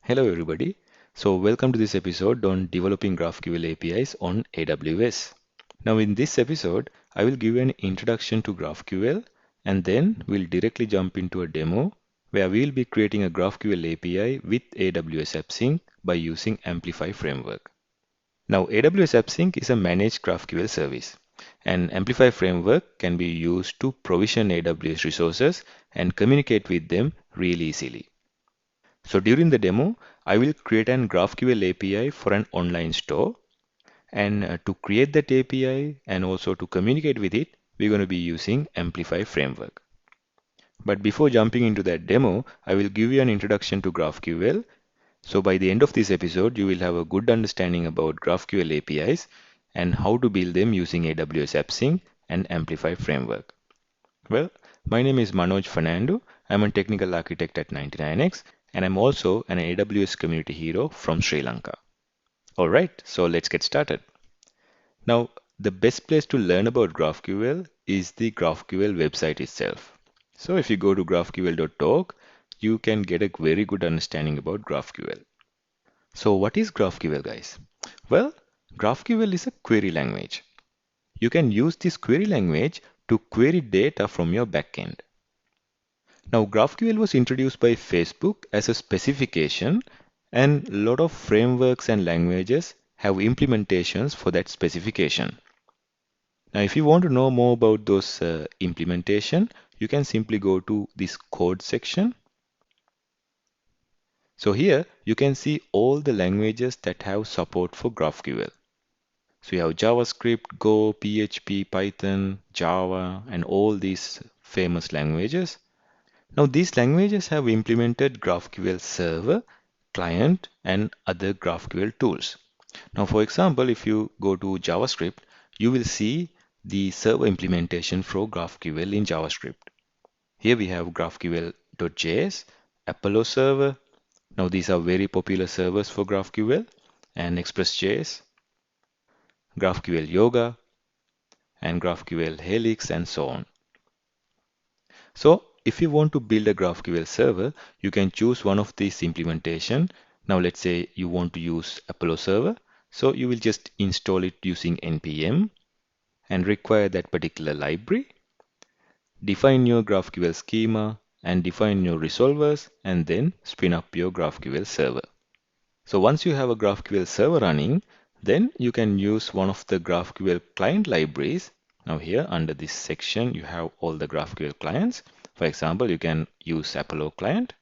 Hello everybody. Welcome to this episode on developing GraphQL APIs on AWS. Now in this episode, I will give you an introduction to GraphQL and then we'll directly jump into a demo where we'll be creating a GraphQL API with AWS AppSync by using Amplify framework. Now AWS AppSync is a managed GraphQL service and Amplify framework can be used to provision AWS resources and communicate with them really easily. So during the demo, I will create an GraphQL API for an online store. And to create that API and also to communicate with it, we're going to be using Amplify framework. But before jumping into that demo, I will give you an introduction to GraphQL. So by the end of this episode, you will have a good understanding about GraphQL APIs and how to build them using AWS AppSync and Amplify framework. Well, my name is Manoj Fernando. I'm a technical architect at 99x and I'm also an AWS community hero from Sri Lanka. Alright, so let's get started. Now, the best place to learn about GraphQL is the GraphQL website itself. So if you go to graphql.org, you can get a very good understanding about GraphQL. So what is GraphQL, guys? Well, GraphQL is a query language. You can use this query language to query data from your backend. Now, GraphQL was introduced by Facebook as a specification, and a lot of frameworks and languages have implementations for that specification. Now, if you want to know more about those implementation, you can simply go to this code section. So here you can see all the languages that have support for GraphQL. So you have JavaScript, Go, PHP, Python, Java, and all these famous languages. Now these languages have implemented GraphQL Server, Client, and other GraphQL tools. Now for example, if you go to JavaScript, you will see the server implementation for GraphQL in JavaScript. Here we have GraphQL.js, Apollo Server. Now these are very popular servers for GraphQL, and Express.js, GraphQL Yoga, and GraphQL Helix, and so on. So if you want to build a GraphQL server, you can choose one of these implementation. Now let's say you want to use Apollo server. So you will just install it using npm and require that particular library. Define your GraphQL schema and define your resolvers and then spin up your GraphQL server. So once you have a GraphQL server running, then you can use one of the GraphQL client libraries. Now here under this section, you have all the GraphQL clients. For example, you can use Apollo client.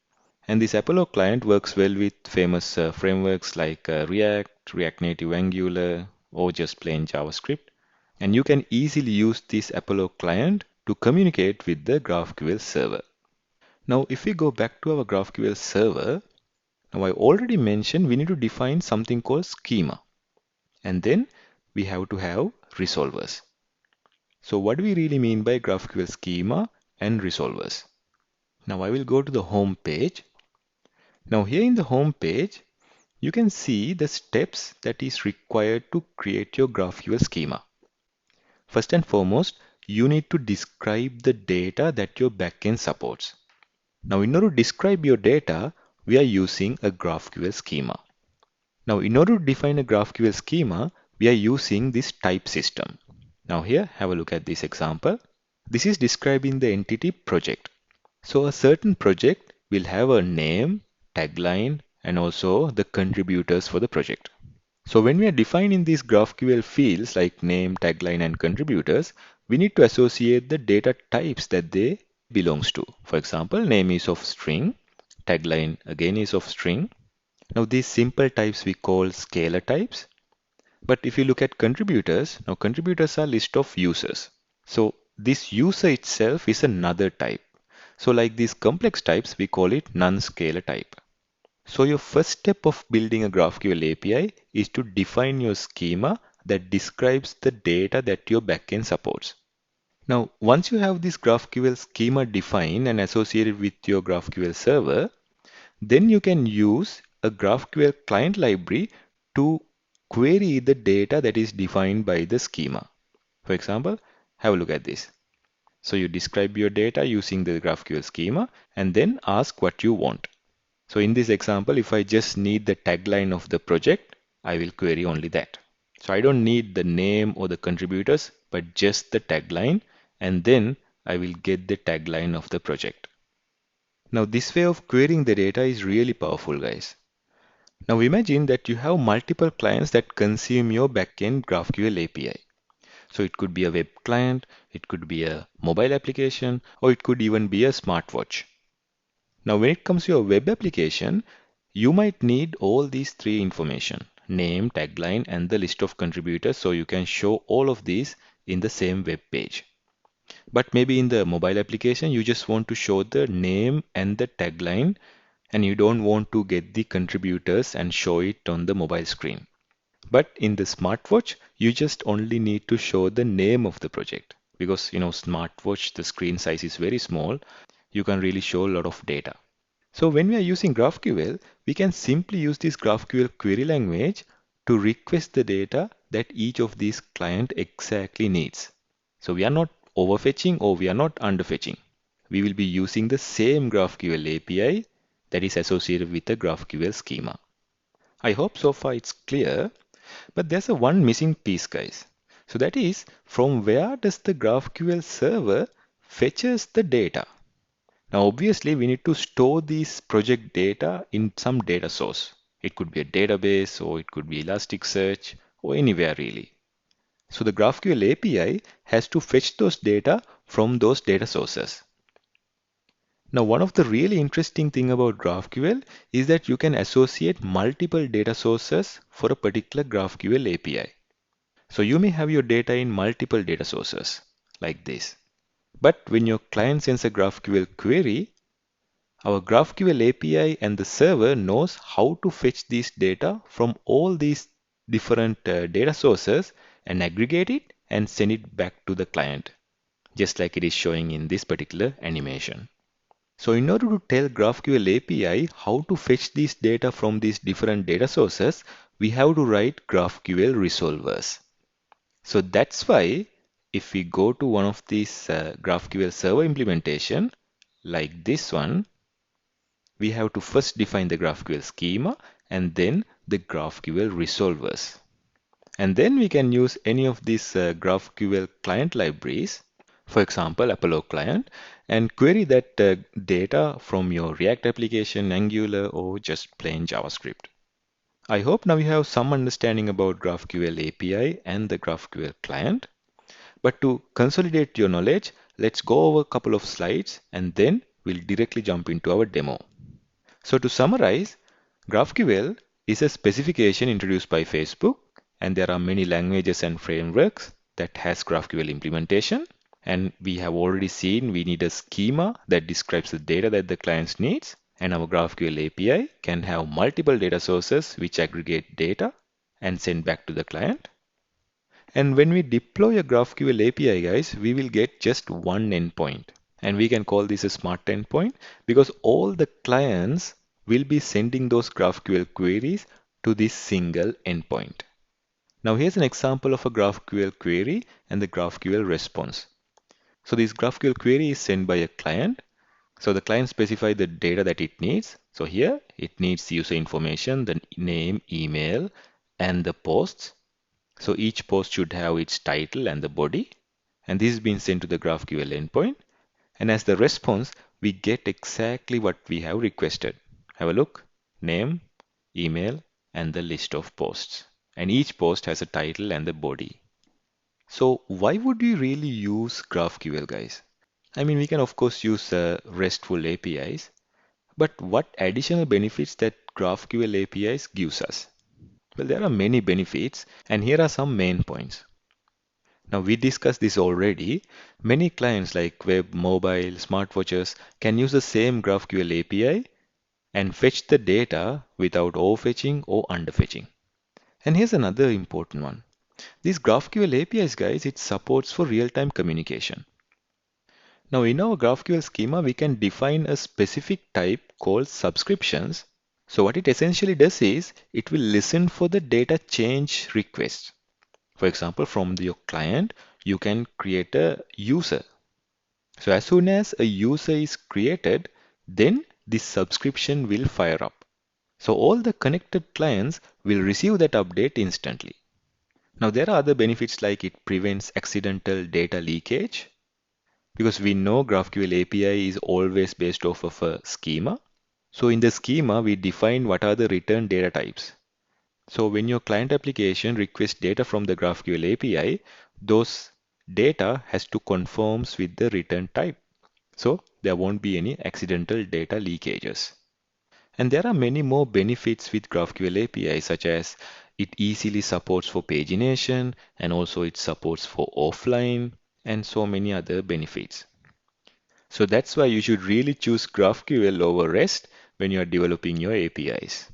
And this Apollo client works well with famous frameworks like React, React Native Angular, or just plain JavaScript. And you can easily use this Apollo client to communicate with the GraphQL server. Now, if we go back to our GraphQL server, now I already mentioned we need to define something called schema. And then we have to have resolvers. So what do we really mean by GraphQL schema and resolvers? Now I will go to the home page. Now here in the home page, you can see the steps that is required to create your GraphQL schema. First and foremost, you need to describe the data that your backend supports. Now in order to describe your data, we are using a GraphQL schema. Now in order to define a GraphQL schema, we are using this type system. Now here, have a look at this example. This is describing the entity project. So a certain project will have a name, tagline, and also the contributors for the project. So when we are defining these GraphQL fields like name, tagline, and contributors, we need to associate the data types that they belongs to. For example, name is of string, tagline again is of string. Now these simple types we call scalar types. But if you look at contributors, now contributors are list of users. So this user itself is another type. So like these complex types, we call it non-scalar type. So your first step of building a GraphQL API is to define your schema that describes the data that your backend supports. Now, once you have this GraphQL schema defined and associated with your GraphQL server, then you can use a GraphQL client library to query the data that is defined by the schema. For example, have a look at this. So you describe your data using the GraphQL schema and then ask what you want. So in this example, if I just need the tagline of the project, I will query only that. So I don't need the name or the contributors, but just the tagline, and then I will get the tagline of the project. Now this way of querying the data is really powerful, guys. Now imagine that you have multiple clients that consume your backend GraphQL API. So it could be a web client, it could be a mobile application, or it could even be a smartwatch. Now when it comes to your web application, you might need all these three information: name, tagline, and the list of contributors, so you can show all of these in the same web page. But maybe in the mobile application, you just want to show the name and the tagline, and you don't want to get the contributors and show it on the mobile screen. But in the smartwatch, you just only need to show the name of the project, because smartwatch, the screen size is very small. You can really show a lot of data. So when we are using GraphQL, we can simply use this GraphQL query language to request the data that each of these client exactly needs. So we are not overfetching or we are not underfetching. We will be using the same GraphQL API that is associated with the GraphQL schema. I hope so far it's clear, but there's a one missing piece, guys. So that is, from where does the GraphQL server fetches the data? Now, obviously, we need to store these project data in some data source. It could be a database, or it could be Elasticsearch, or anywhere really. So the GraphQL API has to fetch those data from those data sources. Now, one of the really interesting thing about GraphQL is that you can associate multiple data sources for a particular GraphQL API. So you may have your data in multiple data sources like this. But when your client sends a GraphQL query, our GraphQL API and the server knows how to fetch these data from all these different data sources and aggregate it and send it back to the client, just like it is showing in this particular animation. So in order to tell GraphQL API how to fetch these data from these different data sources, we have to write GraphQL resolvers. So that's why if we go to one of these GraphQL server implementation, like this one, we have to first define the GraphQL schema and then the GraphQL resolvers. And then we can use any of these GraphQL client libraries, for example, Apollo client, and query that data from your React application, Angular, or just plain JavaScript. I hope now you have some understanding about GraphQL API and the GraphQL client. But to consolidate your knowledge, let's go over a couple of slides and then we'll directly jump into our demo. So to summarize, GraphQL is a specification introduced by Facebook, and there are many languages and frameworks that has GraphQL implementation. And we have already seen we need a schema that describes the data that the client needs. And our GraphQL API can have multiple data sources which aggregate data and send back to the client. And when we deploy a GraphQL API, guys, we will get just one endpoint. And we can call this a smart endpoint because all the clients will be sending those GraphQL queries to this single endpoint. Now here's an example of a GraphQL query and the GraphQL response. So this GraphQL query is sent by a client. So the client specifies the data that it needs. So here it needs user information, the name, email, and the posts. So each post should have its title and the body. And this is being sent to the GraphQL endpoint. And as the response, we get exactly what we have requested. Have a look, name, email, and the list of posts. And each post has a title and the body. So why would we really use GraphQL, guys? I mean, we can of course use RESTful APIs, but what additional benefits that GraphQL APIs gives us? Well, there are many benefits, and here are some main points. Now, we discussed this already. Many clients like web, mobile, smartwatches can use the same GraphQL API and fetch the data without overfetching or underfetching. And here's another important one. These GraphQL APIs, guys, it supports for real-time communication. Now, in our GraphQL schema, we can define a specific type called subscriptions. So what it essentially does is it will listen for the data change request. For example, from your client, you can create a user. So as soon as a user is created, then this subscription will fire up. So all the connected clients will receive that update instantly. Now there are other benefits like it prevents accidental data leakage because we know GraphQL API is always based off of a schema. So in the schema, we define what are the return data types. So when your client application requests data from the GraphQL API, those data has to conforms with the return type. So there won't be any accidental data leakages. And there are many more benefits with GraphQL API, such as it easily supports for pagination and also it supports for offline and so many other benefits. So that's why you should really choose GraphQL over REST when you are developing your APIs.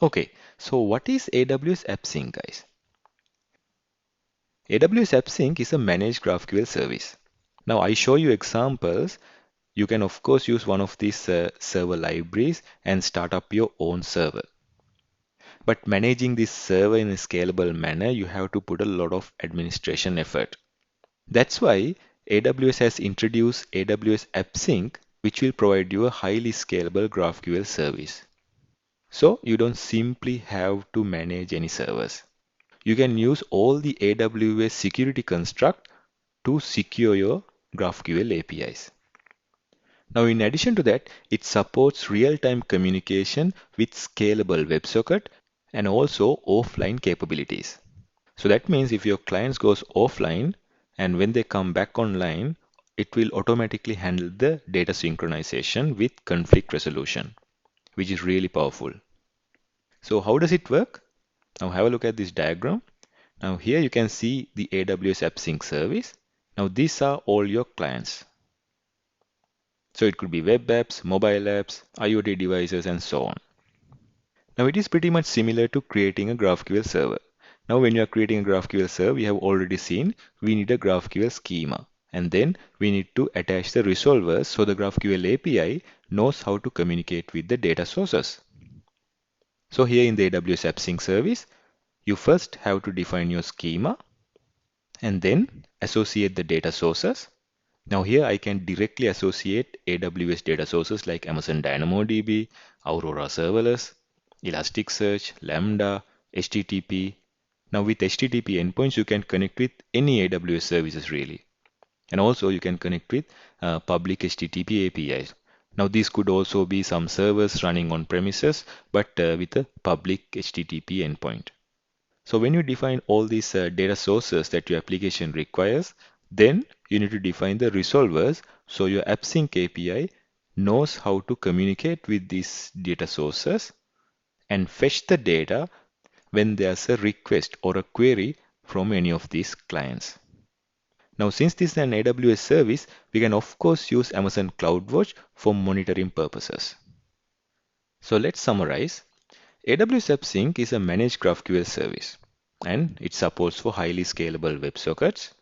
Okay, so what is AWS AppSync, guys? AWS AppSync is a managed GraphQL service. Now I show you examples. You can of course use one of these server libraries and start up your own server. But managing this server in a scalable manner, you have to put a lot of administration effort. That's why AWS has introduced AWS AppSync, which will provide you a highly scalable GraphQL service. So you don't simply have to manage any servers. You can use all the AWS security construct to secure your GraphQL APIs. Now, in addition to that, it supports real-time communication with scalable WebSocket and also offline capabilities. So that means if your clients goes offline and when they come back online, it will automatically handle the data synchronization with conflict resolution, which is really powerful. So how does it work? Now have a look at this diagram. Now here you can see the AWS AppSync service. Now these are all your clients. So it could be web apps, mobile apps, IoT devices, and so on. Now it is pretty much similar to creating a GraphQL server. Now when you are creating a GraphQL server, we have already seen we need a GraphQL schema. And then we need to attach the resolvers so the GraphQL API knows how to communicate with the data sources. So here in the AWS AppSync service, you first have to define your schema and then associate the data sources. Now here I can directly associate AWS data sources like Amazon DynamoDB, Aurora Serverless, Elasticsearch, Lambda, HTTP. Now with HTTP endpoints, you can connect with any AWS services really. And also you can connect with public HTTP APIs. Now these could also be some servers running on premises, but with a public HTTP endpoint. So when you define all these data sources that your application requires, then you need to define the resolvers so your AppSync API knows how to communicate with these data sources and fetch the data when there's a request or a query from any of these clients. Now, since this is an AWS service, we can of course use Amazon CloudWatch for monitoring purposes. So let's summarize. AWS AppSync is a managed GraphQL service and it supports for highly scalable WebSockets,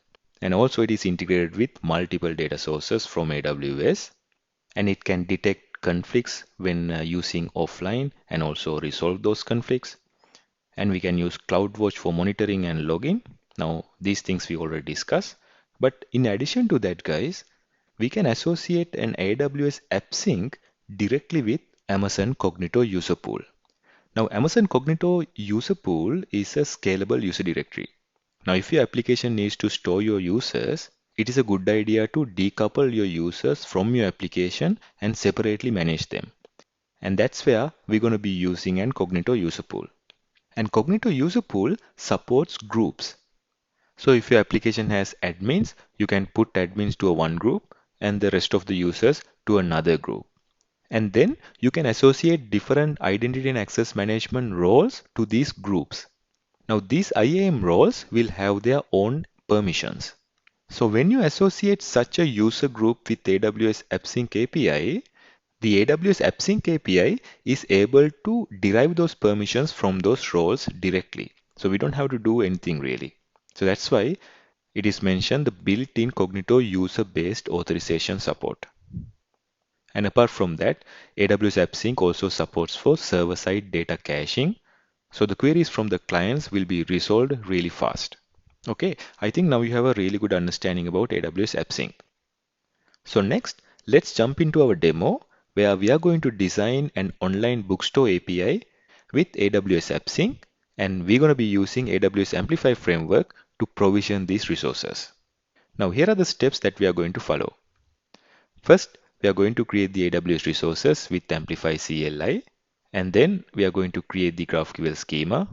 and also it is integrated with multiple data sources from AWS, and it can detect conflicts when using offline and also resolve those conflicts. And we can use CloudWatch for monitoring and logging. Now these things we already discussed, but in addition to that, guys, we can associate an AWS AppSync directly with Amazon Cognito user pool. Now, Amazon Cognito user pool is a scalable user directory. Now, if your application needs to store your users, it is a good idea to decouple your users from your application and separately manage them. And that's where we're going to be using an Cognito user pool. And Cognito user pool supports groups. So if your application has admins, you can put admins to a one group and the rest of the users to another group. And then you can associate different identity and access management roles to these groups. Now these IAM roles will have their own permissions. So when you associate such a user group with AWS AppSync API, the AWS AppSync API is able to derive those permissions from those roles directly. So we don't have to do anything really. So that's why it is mentioned the built-in Cognito user-based authorization support. And apart from that, AWS AppSync also supports for server-side data caching. So the queries from the clients will be resolved really fast. Okay, I think now you have a really good understanding about AWS AppSync. So next, let's jump into our demo where we are going to design an online bookstore API with AWS AppSync, and we're going to be using AWS Amplify framework to provision these resources. Now, here are the steps that we are going to follow. First, we are going to create the AWS resources with Amplify CLI, and then we are going to create the GraphQL schema.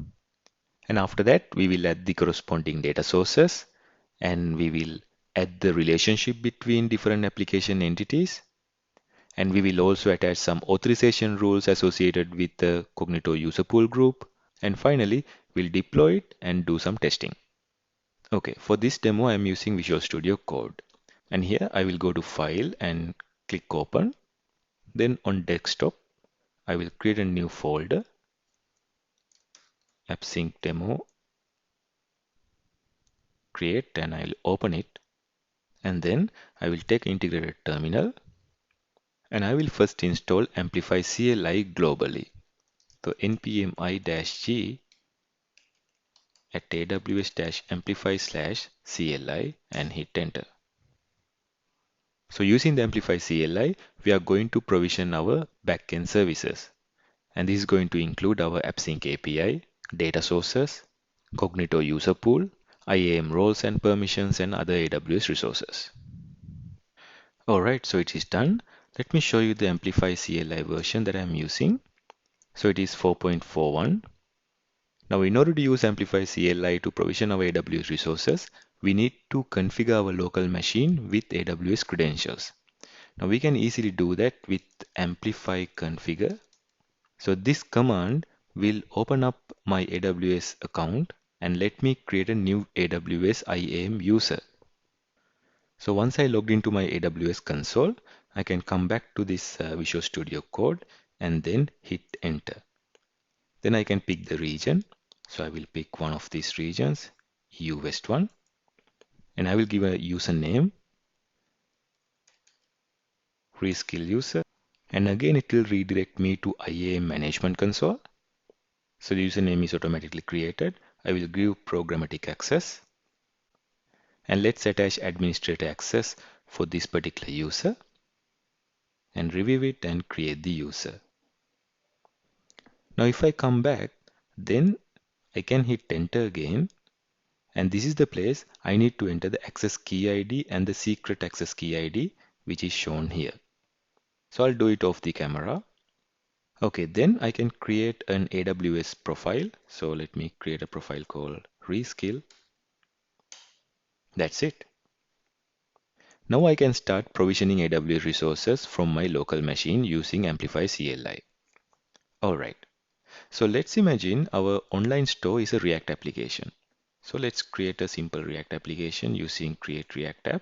And after that, we will add the corresponding data sources, and we will add the relationship between different application entities. And we will also attach some authorization rules associated with the Cognito user pool group. And finally, we'll deploy it and do some testing. Okay, for this demo, I'm using Visual Studio Code. And here I will go to File and click Open. Then on Desktop, I will create a new folder, AppSync Demo, create, and I'll open it. And then I will take Integrated Terminal, and I will first install Amplify CLI globally. So npm i-g at aws-amplify/cli and hit enter. So using the Amplify CLI, we are going to provision our backend services. And this is going to include our AppSync API, data sources, Cognito user pool, IAM roles and permissions, and other AWS resources. Alright, so it is done. Let me show you the Amplify CLI version that I'm using. So it is 4.41. Now, in order to use Amplify CLI to provision our AWS resources, we need to configure our local machine with AWS credentials. Now, we can easily do that with Amplify configure. So this command will open up my AWS account and let me create a new AWS IAM user. So once I logged into my AWS console, I can come back to this Visual Studio Code and then hit enter. Then I can pick the region. So I will pick one of these regions, EU West 1, and I will give a username, reskill user, and again it will redirect me to IAM management console. So the username is automatically created. I will give programmatic access, and let's attach administrator access for this particular user and review it and create the user. Now if I come back, then I can hit enter again, and this is the place I need to enter the access key ID and the secret access key ID, which is shown here. So I'll do it off the camera. Okay, then I can create an AWS profile. So let me create a profile called Reskill. That's it. Now I can start provisioning AWS resources from my local machine using Amplify CLI. Alright, so let's imagine our online store is a React application. So let's create a simple React application using create React app.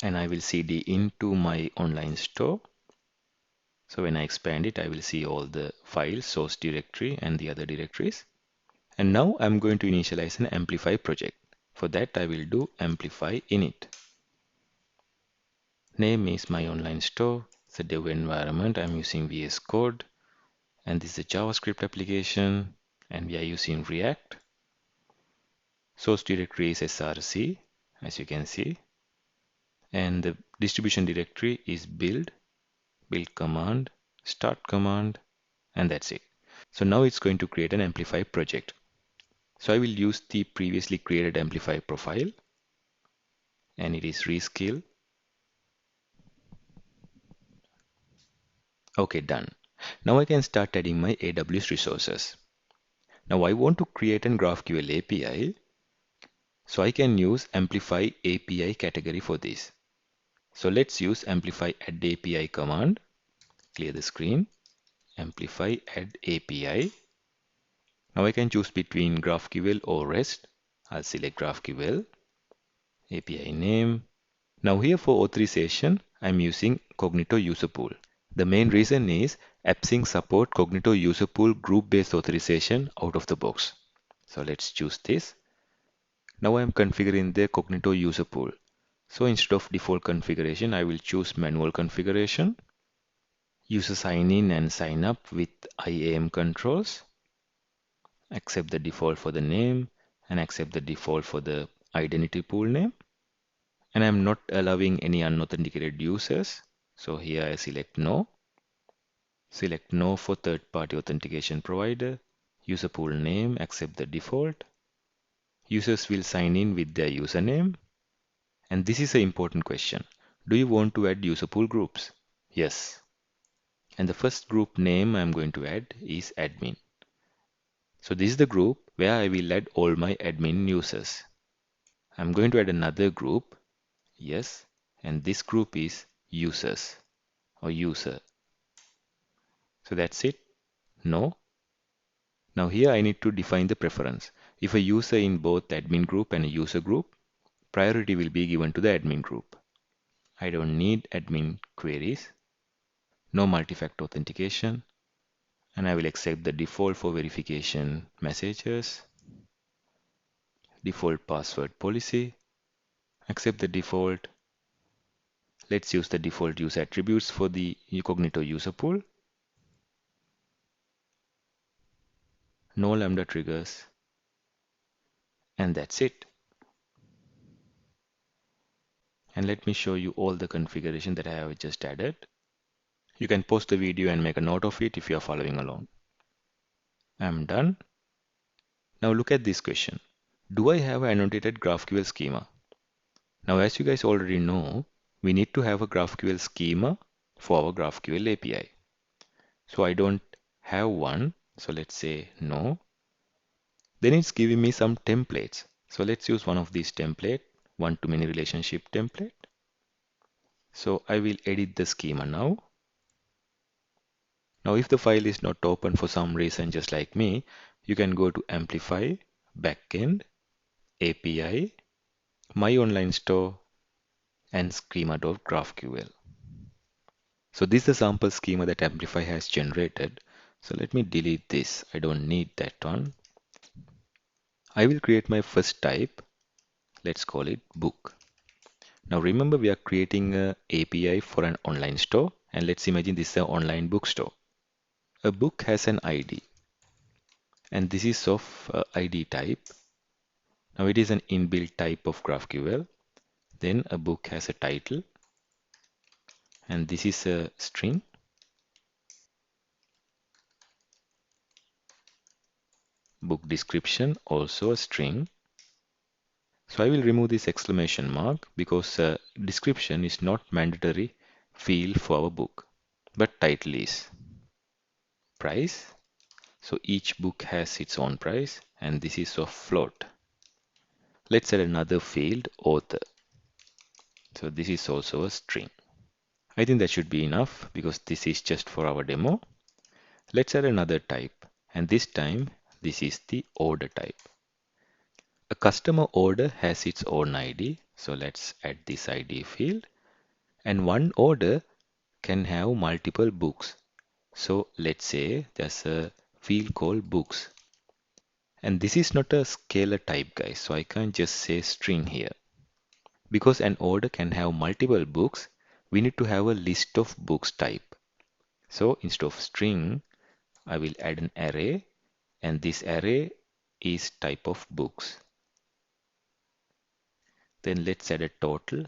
And I will cd into my online store. So when I expand it, I will see all the files, source directory and the other directories. And now I'm going to initialize an Amplify project. For that, I will do Amplify init. Name is my online store. It's a dev environment. I'm using VS Code. And this is a JavaScript application. And we are using React. Source directory is src, as you can see. And the distribution directory is build command, start command, and that's it. So now it's going to create an Amplify project. So I will use the previously created Amplify profile, and it is reskill. Okay, done. Now I can start adding my AWS resources. Now I want to create an GraphQL API, so I can use Amplify API category for this. So let's use Amplify add API command. Clear the screen. Amplify add API. Now I can choose between GraphQL or REST. I'll select GraphQL. API name. Now here for authorization, I'm using Cognito user pool. The main reason is AppSync support Cognito user pool group-based authorization out of the box. So let's choose this. Now I'm configuring the Cognito user pool. So instead of default configuration, I will choose manual configuration. User sign in and sign up with IAM controls. Accept the default for the name and accept the default for the identity pool name. And I'm not allowing any unauthenticated users. So here I select no. Select no for third-party authentication provider. User pool name, accept the default. Users will sign in with their username. And this is an important question. Do you want to add user pool groups? Yes. And the first group name I'm going to add is admin. So this is the group where I will add all my admin users. I'm going to add another group. Yes. And this group is users or user. So that's it. No. Now here I need to define the preference. If a user in both admin group and a user group, priority will be given to the admin group. I don't need admin queries, no multi-factor authentication, and I will accept the default for verification messages, default password policy, accept the default. Let's use the default user attributes for the Cognito user pool. No Lambda triggers, and that's it. And let me show you all the configuration that I have just added. You can pause the video and make a note of it if you are following along. I'm done. Now look at this question. Do I have an annotated GraphQL schema? Now as you guys already know, we need to have a GraphQL schema for our GraphQL API. So I don't have one. So let's say no. Then it's giving me some templates. So let's use one of these template, one-to-many relationship template. So I will edit the schema now. Now if the file is not open for some reason, just like me, you can go to Amplify, Backend, API, My Online Store, and schema.graphql. So this is the sample schema that Amplify has generated. So let me delete this. I don't need that one. I will create my first type. Let's call it book. Now remember we are creating a API for an online store, and let's imagine this is an online bookstore. A book has an ID, and this is of ID type. Now it is an inbuilt type of GraphQL. Then a book has a title, and this is a string. Book description also a string. So I will remove this exclamation mark because description is not mandatory field for our book, but title is. Price. So each book has its own price, and this is of float. Let's add another field, author. So this is also a string. I think that should be enough because this is just for our demo. Let's add another type, and this time this is the order type. A customer order has its own ID, so let's add this ID field. And one order can have multiple books. So let's say there's a field called books. And this is not a scalar type, guys, so I can't just say string here. Because an order can have multiple books, we need to have a list of books type. So instead of string, I will add an array, and this array is type of books. Then let's add a total.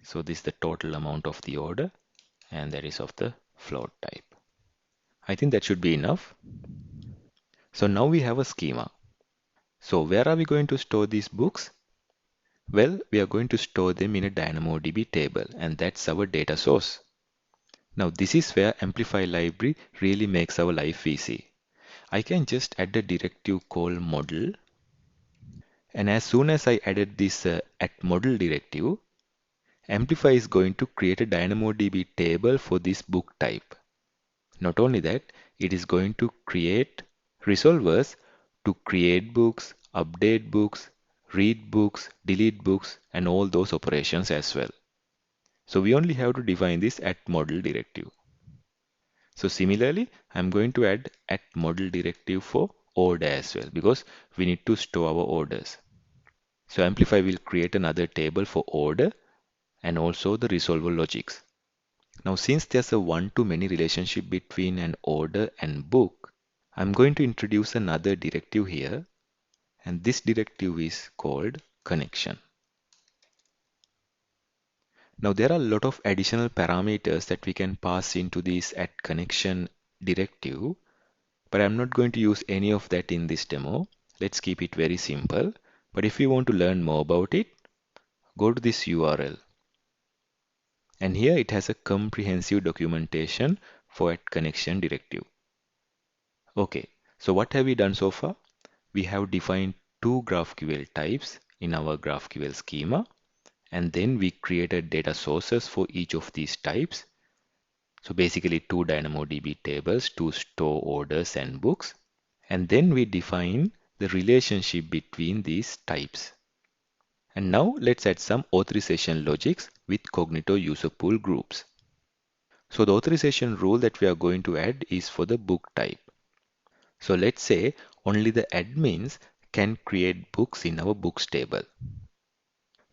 So this is the total amount of the order, and that is of the float type. I think that should be enough. So now we have a schema. So where are we going to store these books? Well, we are going to store them in a DynamoDB table, and that's our data source. Now this is where Amplify library really makes our life easy. I can just add a directive called model, and as soon as I added this at model directive, Amplify is going to create a DynamoDB table for this book type. Not only that, it is going to create resolvers to create books, update books, read books, delete books, and all those operations as well. So we only have to define this at model directive. So similarly, I'm going to add at model directive for order as well because we need to store our orders. So Amplify will create another table for order and also the resolver logics. Now since there's a one-to-many relationship between an order and book, I'm going to introduce another directive here, and this directive is called connection. Now there are a lot of additional parameters that we can pass into this add connection directive, but I'm not going to use any of that in this demo. Let's keep it very simple. But if you want to learn more about it, go to this URL. And here it has a comprehensive documentation for add connection directive. Okay, so what have we done so far? We have defined two GraphQL types in our GraphQL schema, and then we created data sources for each of these types. So basically two DynamoDB tables to store orders and books. And then we define the relationship between these types. And now let's add some authorization logics with Cognito user pool groups. So the authorization rule that we are going to add is for the book type. So let's say only the admins can create books in our books table.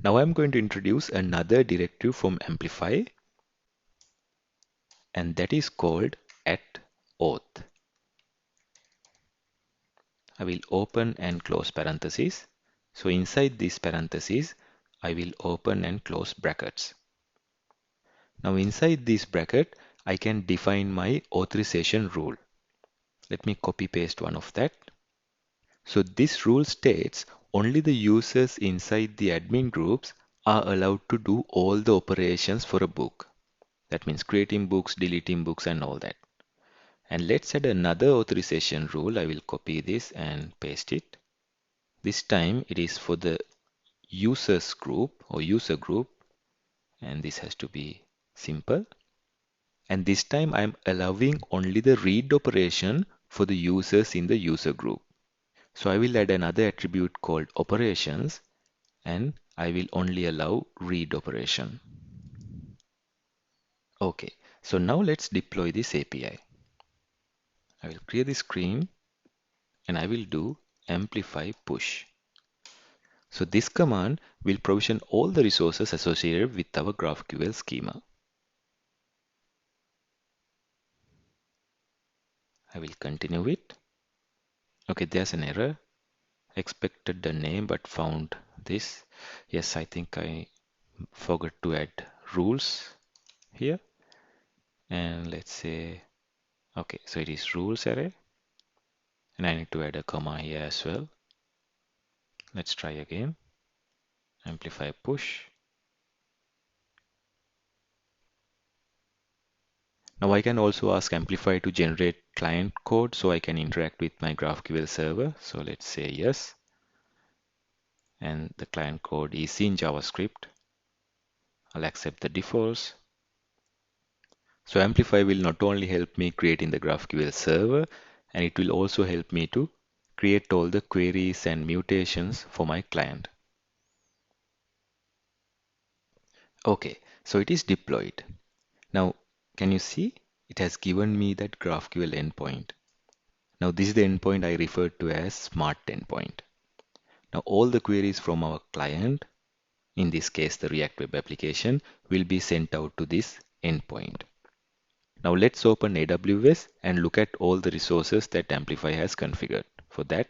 Now I'm going to introduce another directive from Amplify, and that is called @auth. I will open and close parentheses. So inside these parentheses, I will open and close brackets. Now inside this bracket, I can define my authorization rule. Let me copy paste one of that. So this rule states only the users inside the admin groups are allowed to do all the operations for a book. That means creating books, deleting books, and all that. And let's add another authorization rule. I will copy this and paste it. This time it is for the users group or user group, and this has to be simple. And this time I'm allowing only the read operation for the users in the user group. So I will add another attribute called operations, and I will only allow read operation. Okay, so now let's deploy this API. I will clear the screen and I will do amplify push. So this command will provision all the resources associated with our GraphQL schema. I will continue it. Okay, there's an error. Expected the name but found this. Yes, I think I forgot to add rules here. And let's say, okay, so it is rules array. And I need to add a comma here as well. Let's try again. Amplify push. Now I can also ask Amplify to generate client code so I can interact with my GraphQL server. So let's say yes. And the client code is in JavaScript. I'll accept the defaults. So Amplify will not only help me creating the GraphQL server, and it will also help me to create all the queries and mutations for my client. Okay, so it is deployed. Now, can you see? It has given me that GraphQL endpoint. Now, this is the endpoint I referred to as Smart Endpoint. Now, all the queries from our client, in this case the React Web application, will be sent out to this endpoint. Now let's open AWS and look at all the resources that Amplify has configured. For that,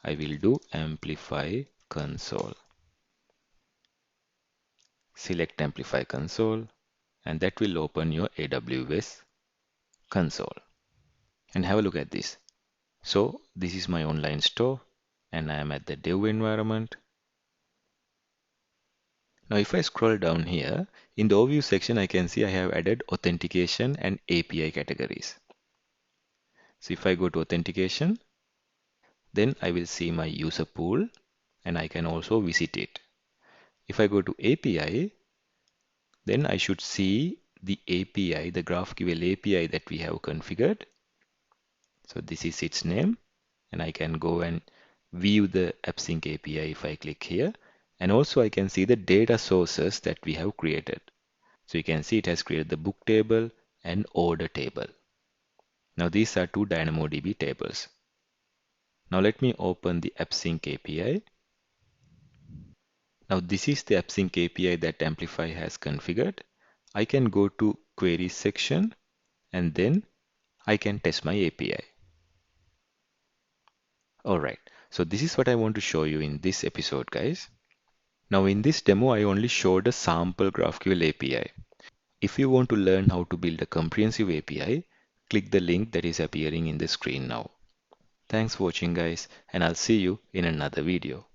I will do Amplify console. Select Amplify console, and that will open your AWS console. And have a look at this. So this is my online store, and I am at the dev environment. Now if I scroll down here, in the overview section, I can see I have added authentication and API categories. So if I go to authentication, then I will see my user pool and I can also visit it. If I go to API, then I should see the API, the GraphQL API that we have configured. So this is its name, and I can go and view the AppSync API if I click here. And also I can see the data sources that we have created. So you can see it has created the book table and order table. Now these are two DynamoDB tables. Now let me open the AppSync API. Now this is the AppSync API that Amplify has configured. I can go to queries section and then I can test my API. Alright, so this is what I want to show you in this episode, guys. Now in this demo, I only showed a sample GraphQL API. If you want to learn how to build a comprehensive API, click the link that is appearing in the screen now. Thanks for watching guys, and I'll see you in another video.